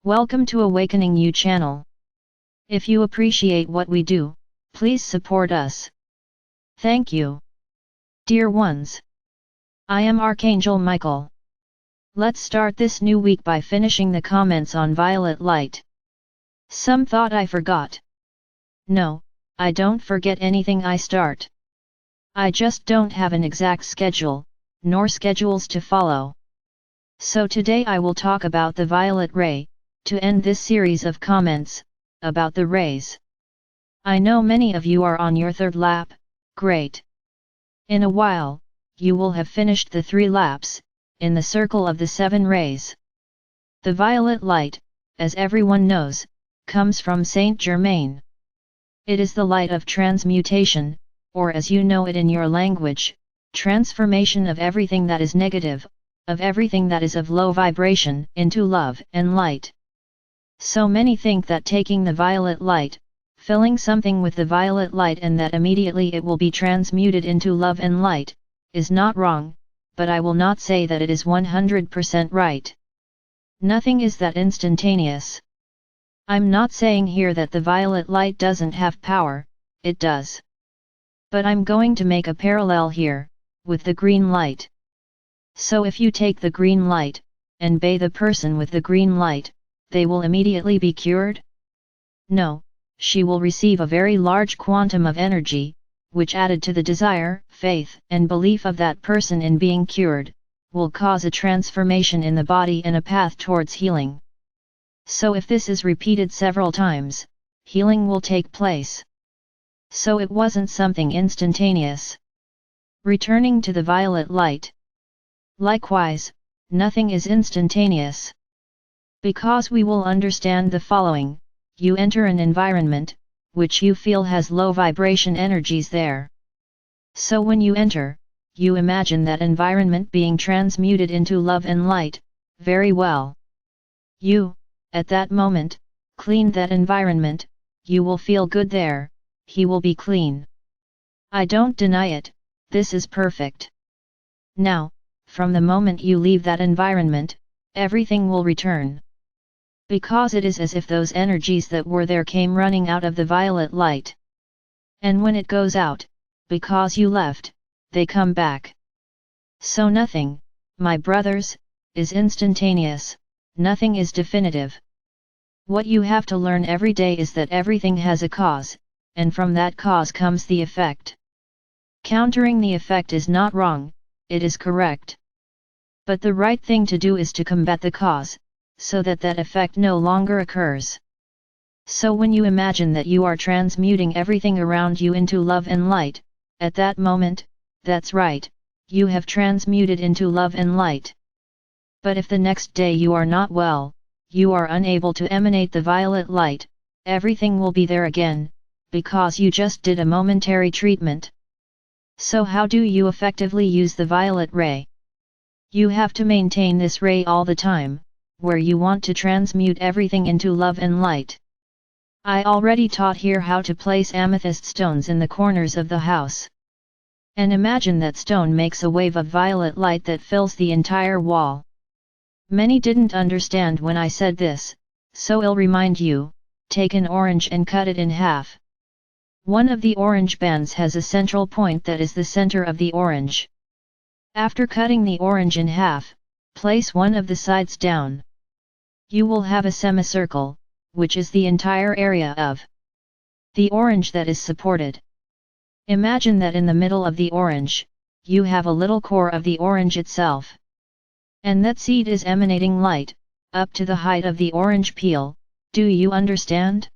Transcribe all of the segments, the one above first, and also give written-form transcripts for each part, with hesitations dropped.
Welcome to Awakening You channel. If you appreciate what we do, please support us. Thank you. Dear ones, I am Archangel Michael. Let's start this new week by finishing the comments on violet light. Some thought I forgot. No, I don't forget anything I start. I just don't have an exact schedule, nor schedules to follow. So today I will talk about the violet ray, to end this series of comments, about the rays. I know many of you are on your third lap, great. In a while, you will have finished the 3 laps, in the circle of the 7 rays. The violet light, as everyone knows, comes from Saint Germain. It is the light of transmutation, or as you know it in your language, transformation of everything that is negative, of everything that is of low vibration, into love and light. So many think that taking the violet light, filling something with the violet light and that immediately it will be transmuted into love and light, is not wrong, but I will not say that it is 100% right. Nothing is that instantaneous. I'm not saying here that the violet light doesn't have power, it does. But I'm going to make a parallel here, with the green light. So if you take the green light, and bathe a person with the green light, they will immediately be cured? No, she will receive a very large quantum of energy, which added to the desire, faith and belief of that person in being cured, will cause a transformation in the body and a path towards healing. So if this is repeated several times, healing will take place. So it wasn't something instantaneous. Returning to the violet light. Likewise, nothing is instantaneous. Because we will understand the following: you enter an environment, which you feel has low vibration energies there. So when you enter, you imagine that environment being transmuted into love and light, very well. You, at that moment, clean that environment, you will feel good there, he will be clean. I don't deny it, this is perfect. Now, from the moment you leave that environment, everything will return. Because it is as if those energies that were there came running out of the violet light. And when it goes out, because you left, they come back. So nothing, my brothers, is instantaneous, nothing is definitive. What you have to learn every day is that everything has a cause, and from that cause comes the effect. Countering the effect is not wrong, it is correct. But the right thing to do is to combat the cause, so that that effect no longer occurs. So when you imagine that you are transmuting everything around you into love and light, at that moment, that's right, you have transmuted into love and light. But if the next day you are not well, you are unable to emanate the violet light, everything will be there again, because you just did a momentary treatment. So how do you effectively use the violet ray? You have to maintain this ray all the time, where you want to transmute everything into love and light. I already taught here how to place amethyst stones in the corners of the house. And imagine that stone makes a wave of violet light that fills the entire wall. Many didn't understand when I said this, so I'll remind you: take an orange and cut it in half. One of the orange bands has a central point that is the center of the orange. After cutting the orange in half, place one of the sides down. You will have a semicircle, which is the entire area of the orange that is supported. Imagine that in the middle of the orange, you have a little core of the orange itself. And that seed is emanating light, up to the height of the orange peel, do you understand?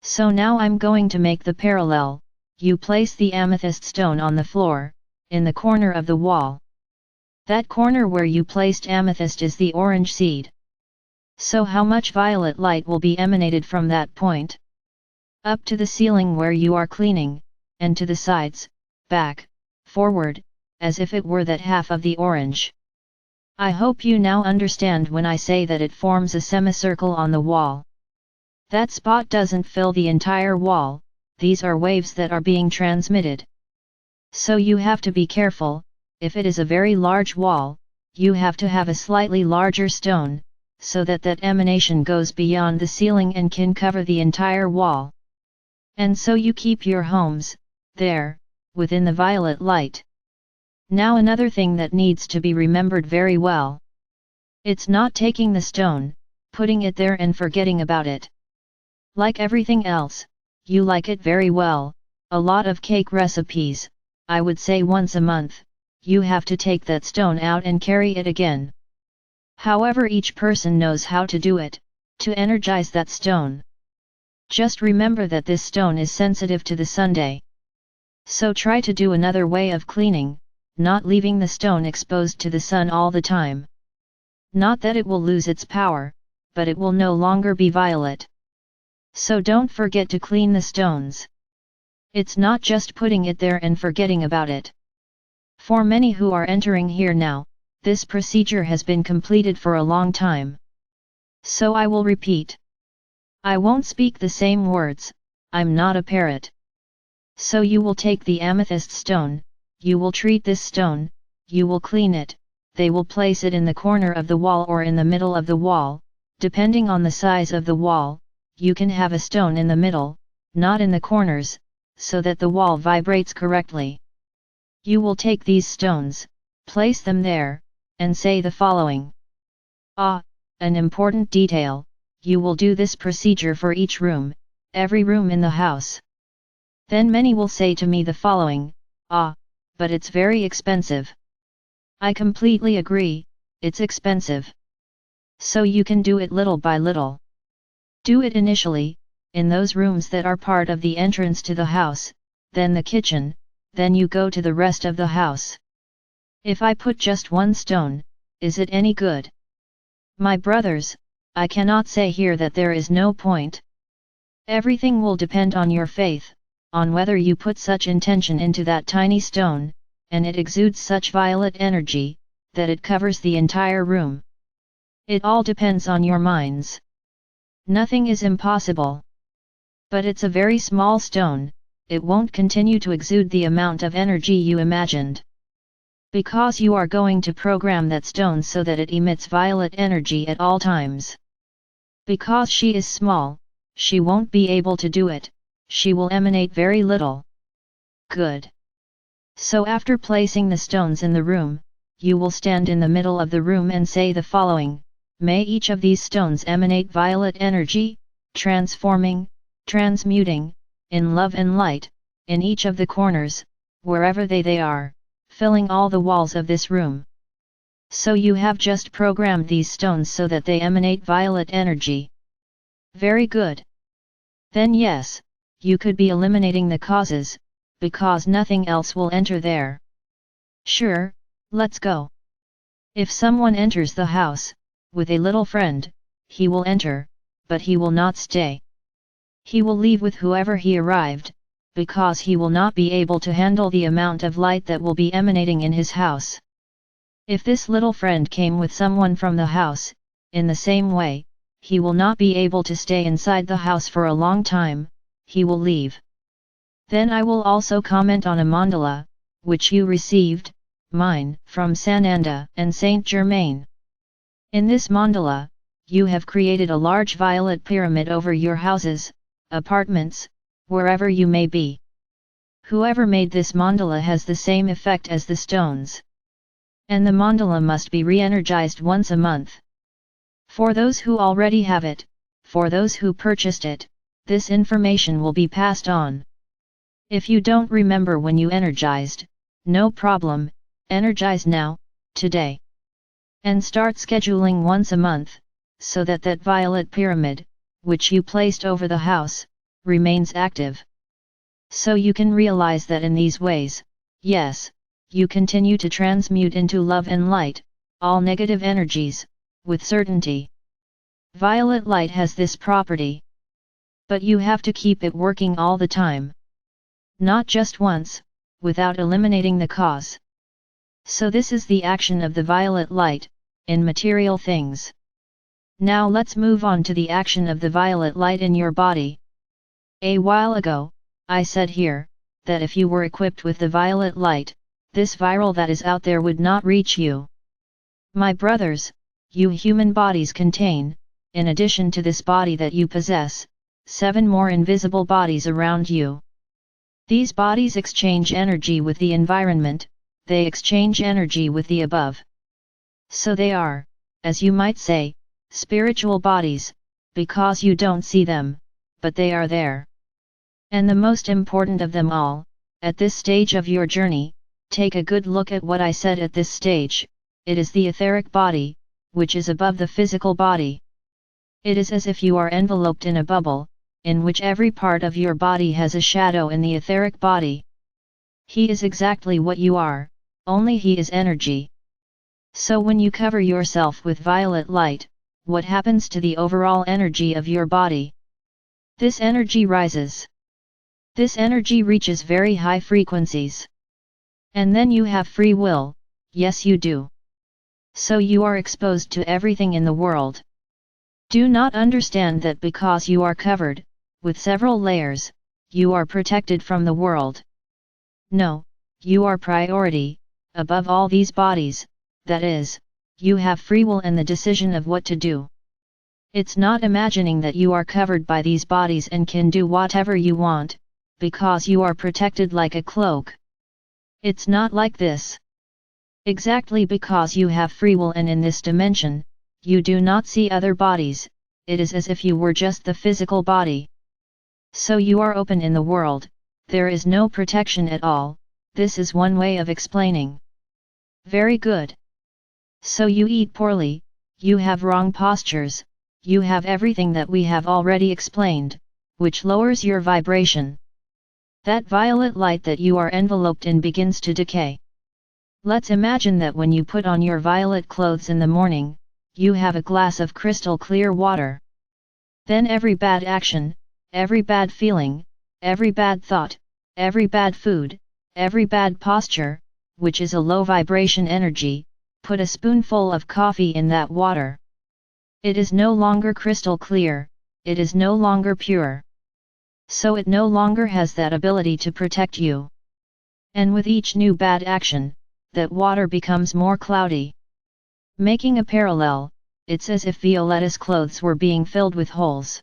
So now I'm going to make the parallel: you place the amethyst stone on the floor, in the corner of the wall. That corner where you placed amethyst is the orange seed. So how much violet light will be emanated from that point? Up to the ceiling where you are cleaning, and to the sides, back, forward, as if it were that half of the orange. I hope you now understand when I say that it forms a semicircle on the wall. That spot doesn't fill the entire wall, these are waves that are being transmitted. So you have to be careful. If it is a very large wall, you have to have a slightly larger stone, so that that emanation goes beyond the ceiling and can cover the entire wall. And so you keep your homes, there, within the violet light. Now another thing that needs to be remembered very well. It's not taking the stone, putting it there and forgetting about it. Like everything else, you like it very well, a lot of cake recipes, I would say once a month, you have to take that stone out and carry it again. However, each person knows how to do it, to energize that stone. Just remember that this stone is sensitive to the Sunday. So try to do another way of cleaning, not leaving the stone exposed to the sun all the time. Not that it will lose its power, but it will no longer be violet. So don't forget to clean the stones. It's not just putting it there and forgetting about it. For many who are entering here now, this procedure has been completed for a long time. So I will repeat. I won't speak the same words, I'm not a parrot. So you will take the amethyst stone, you will treat this stone, you will clean it, they will place it in the corner of the wall or in the middle of the wall, depending on the size of the wall, you can have a stone in the middle, not in the corners, so that the wall vibrates correctly. You will take these stones, place them there, and say the following. An important detail, you will do this procedure for each room, every room in the house. Then many will say to me the following, but it's very expensive. I completely agree, it's expensive. So you can do it little by little. Do it initially, in those rooms that are part of the entrance to the house, then the kitchen, then you go to the rest of the house. If I put just one stone, is it any good? My brothers, I cannot say here that there is no point. Everything will depend on your faith, on whether you put such intention into that tiny stone, and it exudes such violet energy, that it covers the entire room. It all depends on your minds. Nothing is impossible. But it's a very small stone, it won't continue to exude the amount of energy you imagined. Because you are going to program that stone so that it emits violet energy at all times. Because she is small, she won't be able to do it, she will emanate very little. Good. So after placing the stones in the room, you will stand in the middle of the room and say the following, may each of these stones emanate violet energy, transforming, transmuting, in love and light, in each of the corners, wherever they are, filling all the walls of this room. So you have just programmed these stones so that they emanate violet energy. Very good. Then yes, you could be eliminating the causes, because nothing else will enter there. Sure, let's go. If someone enters the house, with a little friend, he will enter, but he will not stay. He will leave with whoever he arrived, because he will not be able to handle the amount of light that will be emanating in his house. If this little friend came with someone from the house, in the same way, he will not be able to stay inside the house for a long time, he will leave. Then I will also comment on a mandala, which you received, mine, from Sananda and Saint Germain. In this mandala, you have created a large violet pyramid over your houses, apartments, wherever you may be. Whoever made this mandala has the same effect as the stones. And the mandala must be re-energized once a month. For those who already have it, for those who purchased it, this information will be passed on. If you don't remember when you energized, no problem, energize now, today. And start scheduling once a month, so that that violet pyramid, which you placed over the house, remains active. So you can realize that in these ways, yes, you continue to transmute into love and light, all negative energies, with certainty. Violet light has this property. But you have to keep it working all the time. Not just once, without eliminating the cause. So this is the action of the violet light, in material things. Now let's move on to the action of the violet light in your body. A while ago, I said here, that if you were equipped with the violet light, this viral that is out there would not reach you. My brothers, you human bodies contain, in addition to this body that you possess, 7 more invisible bodies around you. These bodies exchange energy with the environment, they exchange energy with the above. So they are, as you might say, spiritual bodies, because you don't see them, but they are there. And the most important of them all, at this stage of your journey, take a good look at what I said at this stage, it is the etheric body, which is above the physical body. It is as if you are enveloped in a bubble, in which every part of your body has a shadow in the etheric body. He is exactly what you are, only he is energy. So when you cover yourself with violet light, what happens to the overall energy of your body? This energy rises. This energy reaches very high frequencies. And then you have free will, yes you do. So you are exposed to everything in the world. Do not understand that because you are covered, with several layers, you are protected from the world. No, you are priority, above all these bodies, that is, you have free will and the decision of what to do. It's not imagining that you are covered by these bodies and can do whatever you want, because you are protected like a cloak. It's not like this. Exactly because you have free will and in this dimension, you do not see other bodies, it is as if you were just the physical body. So you are open in the world, there is no protection at all, this is one way of explaining. Very good. So you eat poorly, you have wrong postures, you have everything that we have already explained, which lowers your vibration. That violet light that you are enveloped in begins to decay. Let's imagine that when you put on your violet clothes in the morning, you have a glass of crystal clear water. Then every bad action, every bad feeling, every bad thought, every bad food, every bad posture, which is a low vibration energy, put a spoonful of coffee in that water. It is no longer crystal clear, it is no longer pure. So it no longer has that ability to protect you. And with each new bad action, that water becomes more cloudy. Making a parallel, it's as if Violetta's clothes were being filled with holes.